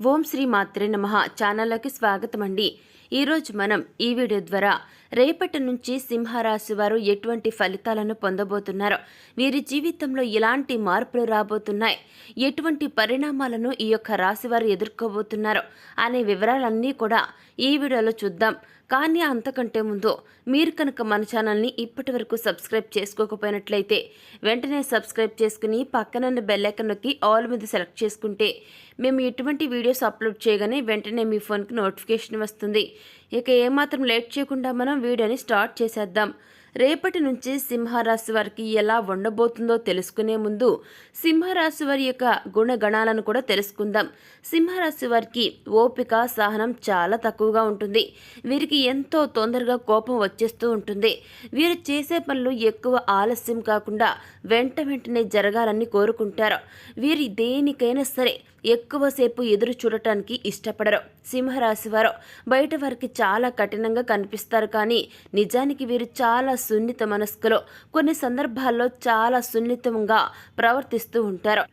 ఓం శ్రీ మాత్రే నమః ఛానల్కి స్వాగతం అండి. ఈరోజు మనం ఈ వీడియో ద్వారా రేపటి నుంచి సింహరాశి వారు ఎటువంటి ఫలితాలను పొందబోతున్నారు, వీరి జీవితంలో ఎలాంటి మార్పులు రాబోతున్నాయి, ఎటువంటి పరిణామాలను ఈ యొక్క రాశి వారు ఎదుర్కోబోతున్నారు అనే వివరాలన్నీ కూడా ఈ వీడియోలో చూద్దాం. కానీ అంతకంటే ముందు మీరు కనుక మన ఛానల్ని ఇప్పటి వరకు సబ్స్క్రైబ్ చేసుకోకపోయినట్లయితే వెంటనే సబ్స్క్రైబ్ చేసుకుని పక్కనున్న బెల్ ఐకాన్ నొక్కి ఆల్ మీద సెలెక్ట్ చేసుకుంటే మేము ఎటువంటి వీడియోస్ అప్లోడ్ చేయగానే వెంటనే మీ ఫోన్కి నోటిఫికేషన్ వస్తుంది. ఇక ఏమాత్రం లేట్ చేయకుండా మనం వీడియోని స్టార్ట్ చేసేద్దాం. రేపటి నుంచి సింహరాశి వారికి ఎలా ఉండబోతుందో తెలుసుకునే ముందు సింహరాశి వారి యొక్క గుణగణాలను కూడా తెలుసుకుందాం. సింహరాశి వారికి ఓపిక సహనం చాలా తక్కువగా ఉంటుంది. వీరికి ఎంతో తొందరగా కోపం వచ్చేస్తూ ఉంటుంది. వీరు చేసే పనులు ఎక్కువ ఆలస్యం కాకుండా వెంటనే జరగాలని కోరుకుంటారు. వీరు దేనికైనా సరే ఎక్కువసేపు ఎదురు చూడటానికి ఇష్టపడరు. సింహరాశి వారు బయట వారికి చాలా కఠినంగా కనిపిస్తారు, కానీ నిజానికి వీరు చాలా సున్నిత మనస్కులు. కొన్ని సందర్భాల్లో చాలా సున్నితంగా ప్రవర్తిస్తూ ఉంటారు.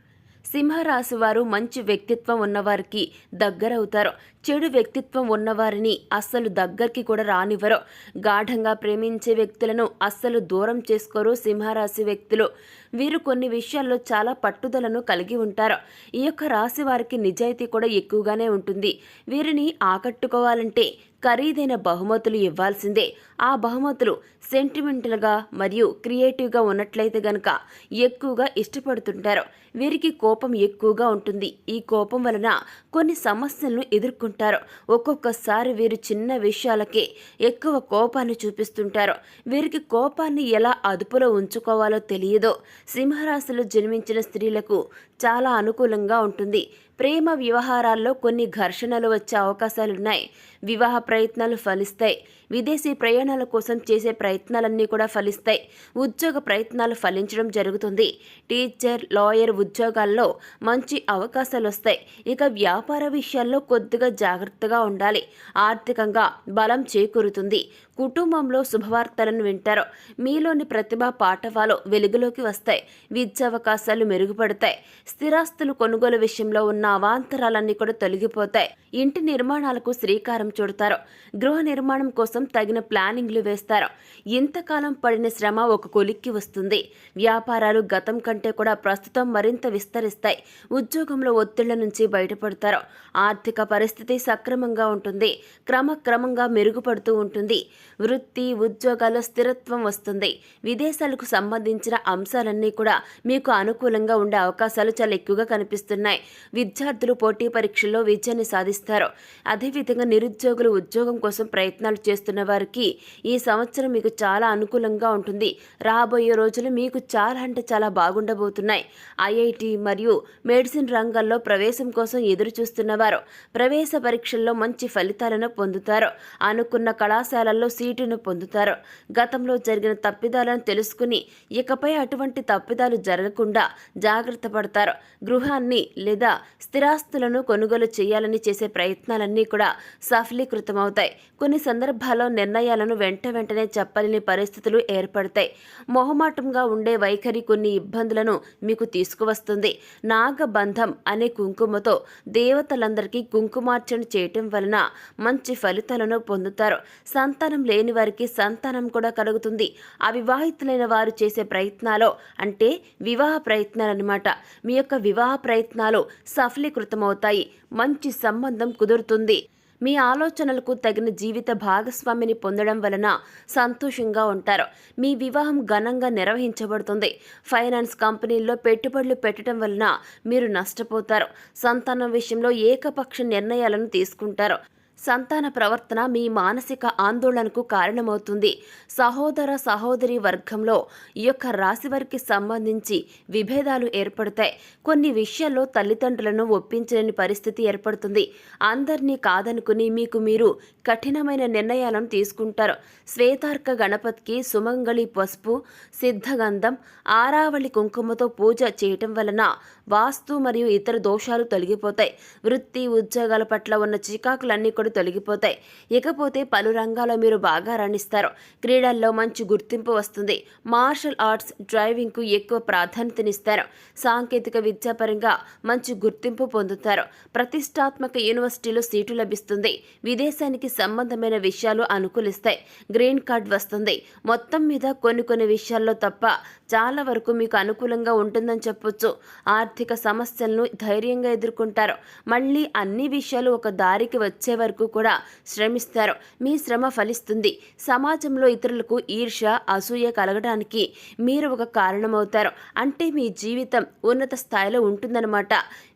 సింహరాశి వారు మంచి వ్యక్తిత్వం ఉన్నవారికి దగ్గరవుతారు. చెడు వ్యక్తిత్వం ఉన్నవారిని అస్సలు దగ్గరికి కూడా రానివ్వరు. గాఢంగా ప్రేమించే వ్యక్తులను అస్సలు దూరం చేసుకోరు సింహరాశి వ్యక్తులు. వీరు కొన్ని విషయాల్లో చాలా పట్టుదలను కలిగి ఉంటారు. ఈ యొక్క రాశి వారికి నిజాయితీ కూడా ఎక్కువగానే ఉంటుంది. వీరిని ఆకట్టుకోవాలంటే ఖరీదైన బహుమతులు ఇవ్వాల్సిందే. ఆ బహుమతులు సెంటిమెంటల్గా మరియు క్రియేటివ్గా ఉన్నట్లయితే గనక ఎక్కువగా ఇష్టపడుతుంటారు. వీరికి కోపం ఎక్కువగా ఉంటుంది. ఈ కోపం వలన కొన్ని సమస్యలను ఎదుర్కొంటారు. ఒక్కొక్కసారి వీరు చిన్న విషయాలకే ఎక్కువ కోపాన్ని చూపిస్తుంటారు. వీరికి కోపాన్ని ఎలా అదుపులో ఉంచుకోవాలో తెలియదు. సింహరాశిలో జన్మించిన స్త్రీలకు చాలా అనుకూలంగా ఉంటుంది. ప్రేమ వ్యవహారాల్లో కొన్ని ఘర్షణలు వచ్చే అవకాశాలున్నాయి. వివాహ ప్రయత్నాలు ఫలిస్తాయి. విదేశీ ప్రయాణాల కోసం చేసే ప్రయత్నాలన్నీ కూడా ఫలిస్తాయి. ఉద్యోగ ప్రయత్నాలు ఫలించడం జరుగుతుంది. టీచర్, లాయర్ ఉద్యోగాల్లో మంచి అవకాశాలు వస్తాయి. ఇక వ్యాపార విషయాల్లో కొద్దిగా జాగ్రత్తగా ఉండాలి. ఆర్థికంగా బలం చేకూరుతుంది. కుటుంబంలో శుభవార్తలను వింటారు. మీలోని ప్రతిభా పాఠవాలు వెలుగులోకి వస్తాయి. విద్యావకాశాలు మెరుగుపడతాయి. స్థిరాస్తులు కొనుగోలు విషయంలో ఉన్న అవాంతరాలన్నీ కూడా తొలగిపోతాయి. ఇంటి నిర్మాణాలకు శ్రీకారం చుడతారు. గృహ నిర్మాణం కోసం తగిన ప్లానింగ్లు వేస్తారు. ఇంతకాలం పడిన శ్రమ ఒక కొలిక్కి వస్తుంది. వ్యాపారాలు గతం కంటే కూడా ప్రస్తుతం మరింత విస్తరిస్తాయి. ఉద్యోగంలో ఒత్తిళ్ల నుంచి బయటపడతారు. ఆర్థిక పరిస్థితి సక్రమంగా ఉంటుంది. క్రమక్రమంగా మెరుగుపడుతూ ఉంటుంది. వృత్తి ఉద్యోగాల్లో స్థిరత్వం వస్తుంది. విదేశాలకు సంబంధించిన అంశాలన్నీ కూడా మీకు అనుకూలంగా ఉండే అవకాశాలు చాలా ఎక్కువగా కనిపిస్తున్నాయి. విద్యార్థులు పోటీ పరీక్షల్లో విజయాన్ని సాధిస్తారు. అదేవిధంగా నిరుద్యోగులు ఉద్యోగం కోసం ప్రయత్నాలు చేస్తున్న వారికి ఈ సంవత్సరం మీకు చాలా అనుకూలంగా ఉంటుంది. రాబోయే రోజులు మీకు చాలా అంటే చాలా బాగుండబోతున్నాయి. ఐఐటి మరియు మెడిసిన్ రంగాల్లో ప్రవేశం కోసం ఎదురు చూస్తున్న వారు ప్రవేశ పరీక్షల్లో మంచి ఫలితాలను పొందుతారు. అనుకున్న కళాశాలల్లో సీటును పొందుతారు. గతంలో జరిగిన తప్పిదాలను తెలుసుకుని ఇకపై అటువంటి తప్పిదాలు జరగకుండా జాగ్రత్త పడతారు. గృహాన్ని లేదా స్థిరాస్తులను కొనుగోలు చేయాలని చేసే ప్రయత్నాలన్నీ కూడా సఫలీకృతమవుతాయి. కొన్ని సందర్భాల్లో నిర్ణయాలను వెంటనే చెప్పలేని పరిస్థితులు ఏర్పడతాయి. మొహమాటంగా ఉండే వైఖరి కొన్ని ఇబ్బందులను మీకు తీసుకువస్తుంది. నాగబంధం అనే కుంకుమతో దేవతలందరికీ కుంకుమార్చన చేయటం వలన మంచి ఫలితాలను పొందుతారు. సంతానం లేని వారికి సంతానం కూడా కలుగుతుంది. అవివాహితులైన వారు చేసే ప్రయత్నాలు అంటే వివాహ ప్రయత్నాలు అన్నమాట. మీ యొక్క వివాహ ప్రయత్నాలు సఫలీకృతమవుతాయి. మంచి సంబంధం కుదురుతుంది. మీ ఆలోచనలకు తగిన జీవిత భాగస్వామిని పొందడం వలన సంతోషంగా ఉంటారు. మీ వివాహం ఘనంగా నిర్వహించబడుతుంది. ఫైనాన్స్ కంపెనీల్లో పెట్టుబడులు పెట్టడం వలన మీరు నష్టపోతారు. సంతానం విషయంలో ఏకపక్ష నిర్ణయాలను తీసుకుంటారు. సంతాన ప్రవర్తన మీ మానసిక ఆందోళనకు కారణమవుతుంది. సహోదర సహోదరి వర్గంలో ఈ యొక్క రాశి వారికి సంబంధించి విభేదాలు ఏర్పడతాయి. కొన్ని విషయాల్లో తల్లిదండ్రులను ఒప్పించలేని పరిస్థితి ఏర్పడుతుంది. అందరినీ కాదనుకుని మీకు మీరు కఠినమైన నిర్ణయాలను తీసుకుంటారు. శ్వేతార్క గణపతికి సుమంగళి పసుపు, సిద్ధగంధం, ఆరావళి కుంకుమతో పూజ చేయటం వలన వాస్తు మరియు ఇతర దోషాలు తొలగిపోతాయి. వృత్తి ఉద్యోగాల పట్ల ఉన్న చికాకులన్నీ కూడా ఆటంకాలు తొలగిపోతాయి. ఇకపోతే పలు రంగాల్లో మీరు బాగా రాణిస్తారు. క్రీడల్లో మంచి గుర్తింపు వస్తుంది. మార్షల్ ఆర్ట్స్, డ్రైవింగ్కు ఎక్కువ ప్రాధాన్యతనిస్తారు. సాంకేతిక విద్యాపరంగా మంచి గుర్తింపు పొందుతారు. ప్రతిష్టాత్మక యూనివర్సిటీలో సీటు లభిస్తుంది. విదేశానికి సంబంధమైన విషయాలు అనుకూలిస్తాయి. గ్రీన్ కార్డ్ వస్తుంది. మొత్తం మీద కొన్ని విషయాల్లో తప్ప చాలా వరకు మీకు అనుకూలంగా ఉంటుందని చెప్పొచ్చు. ఆర్థిక సమస్యలను ధైర్యంగా ఎదుర్కొంటారు. మళ్ళీ అన్ని విషయాలు ఒక దారికి వచ్చే వరకు కూడా శ్రమిస్తారు. మీ శ్రమ ఫలిస్తుంది. సమాజంలో ఇతరులకు ఈర్ష్య, అసూయ కలగడానికి మీరు ఒక కారణమవుతారు. అంటే మీ జీవితం ఉన్నత స్థాయిలో ఉంటుందన్నమాట.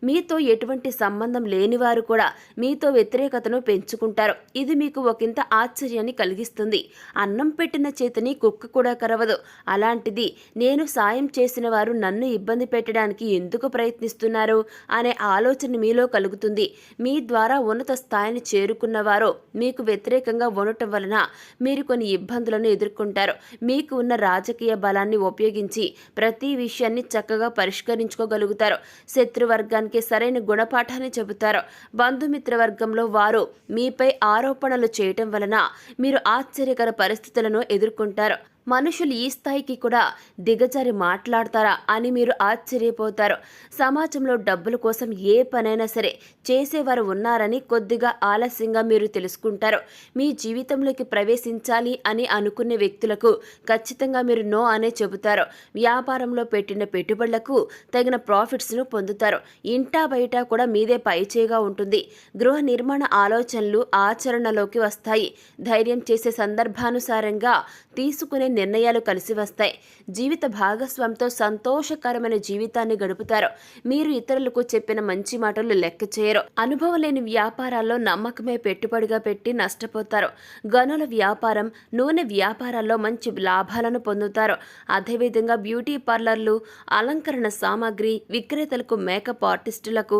మీతో ఎటువంటి సంబంధం లేనివారు కూడా మీతో వ్యతిరేకతను పెంచుకుంటారు. ఇది మీకు ఒకంత ఆశ్చర్యాన్ని కలిగిస్తుంది. అన్నం పెట్టిన చేతిని కుక్క కూడా కరవదు. అలాంటిది నేను సాయం చేసిన వారు నన్ను ఇబ్బంది పెట్టడానికి ఎందుకు ప్రయత్నిస్తున్నారు అనే ఆలోచన మీలో కలుగుతుంది. మీ ద్వారా ఉన్నత స్థాయిని చేరుకున్నవారు మీకు వ్యతిరేకంగా ఉండటం వలన మీరు కొన్ని ఇబ్బందులను ఎదుర్కొంటారు. మీకు ఉన్న రాజకీయ బలాన్ని ఉపయోగించి ప్రతి విషయాన్ని చక్కగా పరిష్కరించుకోగలుగుతారు. శత్రువర్గానికి సరైన గుణపాఠాన్ని చెబుతారు. బంధుమిత్ర వర్గంలో వారు మీపై ఆరోపణలు చేయటం వలన మీరు ఆశ్చర్యకర పరిస్థితులను ఎదుర్కొంటారు. మనుషులు ఈ స్థాయికి కూడా దిగజారి మాట్లాడతారా అని మీరు ఆశ్చర్యపోతారు. సమాజంలో డబ్బుల కోసం ఏ పనైనా సరే చేసేవారు ఉన్నారని కొద్దిగా ఆలస్యంగా మీరు తెలుసుకుంటారు. మీ జీవితంలోకి ప్రవేశించాలి అని అనుకునే వ్యక్తులకు ఖచ్చితంగా మీరు నో అనే చెబుతారు. వ్యాపారంలో పెట్టిన పెట్టుబడులకు తగిన ప్రాఫిట్స్ను పొందుతారు. ఇంటా బయట కూడా మీదే పైచేగా ఉంటుంది. గృహ నిర్మాణ ఆలోచనలు ఆచరణలోకి వస్తాయి. ధైర్యం చేసే సందర్భానుసారంగా తీసుకునే నిర్ణయాలు కలిసి వస్తాయి. జీవిత భాగస్వామితో సంతోషకరమైన జీవితాన్ని గడుపుతారు. మీరు ఇతరులకు చెప్పిన మంచి మాటలు లెక్క చేయరు. అనుభవం లేని వ్యాపారాల్లో నమ్మకమే పెట్టుబడిగా పెట్టి నష్టపోతారు. గనుల వ్యాపారం, నూనె వ్యాపారాల్లో మంచి లాభాలను పొందుతారు. అదేవిధంగా బ్యూటీ పార్లర్లు, అలంకరణ సామాగ్రి విక్రేతలకు, మేకప్ ఆర్టిస్టులకు,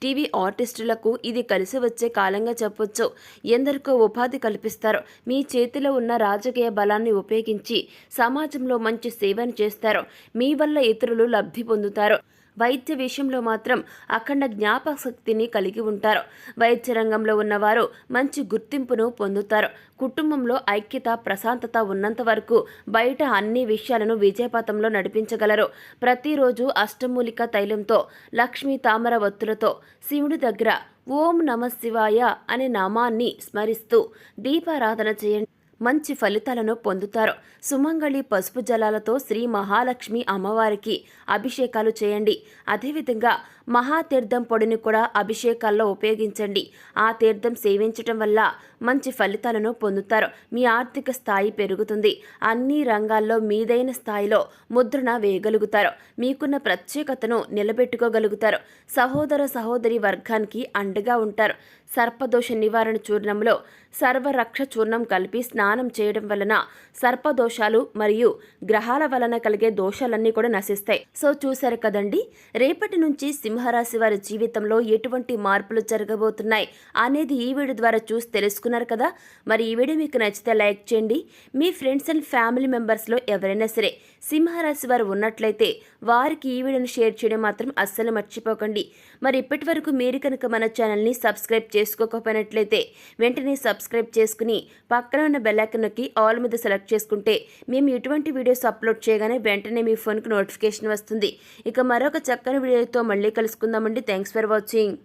టీవీ ఆర్టిస్టులకు ఇది కలిసి వచ్చే కాలంగా చెప్పొచ్చు. ఎందరికో ఉపాధి కల్పిస్తారు. మీ చేతిలో ఉన్న రాజకీయ బలాన్ని ఉపయోగించి సమాజంలో మంచి సేవను చేస్తారు. మీ వల్ల ఇతరులు లబ్ధి పొందుతారు. వైద్య విషయంలో మాత్రం అఖండ జ్ఞాపక శక్తిని కలిగి ఉంటారు. వైద్య రంగంలో ఉన్నవారు మంచి గుర్తింపును పొందుతారు. కుటుంబంలో ఐక్యత, ప్రశాంతత ఉన్నంత వరకు బయట అన్ని విషయాలను విజయపథంలో నడిపించగలరు. ప్రతిరోజు అష్టమూలిక తైలంతో, లక్ష్మీ తామర ఒత్తులతో శివుడి దగ్గర ఓం నమ శివాయ అనే నామాన్ని స్మరిస్తూ దీపారాధన చేయండి. మంచి ఫలితాలను పొందుతారు. సుమంగళి పసుపు జలాలతో శ్రీ మహాలక్ష్మి అమ్మవారికి అభిషేకాలు చేయండి. అదేవిధంగా మహాతీర్థం పొడిని కూడా అభిషేకాల్లో ఉపయోగించండి. ఆ తీర్థం సేవించటం వల్ల మంచి ఫలితాలను పొందుతారు. మీ ఆర్థిక స్థాయి పెరుగుతుంది. అన్ని రంగాల్లో మీదైన స్థాయిలో ముద్రణ వేయగలుగుతారు. మీకున్న ప్రత్యేకతను నిలబెట్టుకోగలుగుతారు. సహోదర సహోదరి వర్గానికి అండగా ఉంటారు. సర్పదోష నివారణ చూర్ణంలో సర్వరక్ష చూర్ణం కలిపి స్నానం చేయడం వలన సర్పదోషాలు మరియు గ్రహాల వలన కలిగే దోషాలన్నీ కూడా నశిస్తాయి. సో చూశారు కదండి, రేపటి నుంచి సింహరాశి వారి జీవితంలో ఎటువంటి మార్పులు జరగబోతున్నాయి అనేది ఈ వీడియో ద్వారా చూసి తెలుసుకున్నారు కదా. మరి ఈ వీడియో మీకు నచ్చితే లైక్ చేయండి. మీ ఫ్రెండ్స్ అండ్ ఫ్యామిలీ మెంబర్స్లో ఎవరైనా సరే సింహరాశి వారు ఉన్నట్లయితే వారికి ఈ వీడియోను షేర్ చేయడం మాత్రం అస్సలు మర్చిపోకండి. మరి ఇప్పటి వరకు మీరు కనుక మన ఛానల్ని సబ్స్క్రైబ్ చేసుకోకపోయినట్లయితే వెంటనే సబ్స్క్రైబ్ చేసుకుని పక్కన ఉన్న బెల్ ఐకాన్ నొక్కి ఆల్ మీద సెలెక్ట్ చేసుకుంటే మేము ఎటువంటి వీడియోస్ అప్లోడ్ చేయగానే వెంటనే మీ ఫోన్కి నోటిఫికేషన్ వస్తుంది. ఇక మరొక చక్కని వీడియోతో మళ్ళీ కలుసుకుందామండి. Thanks for watching.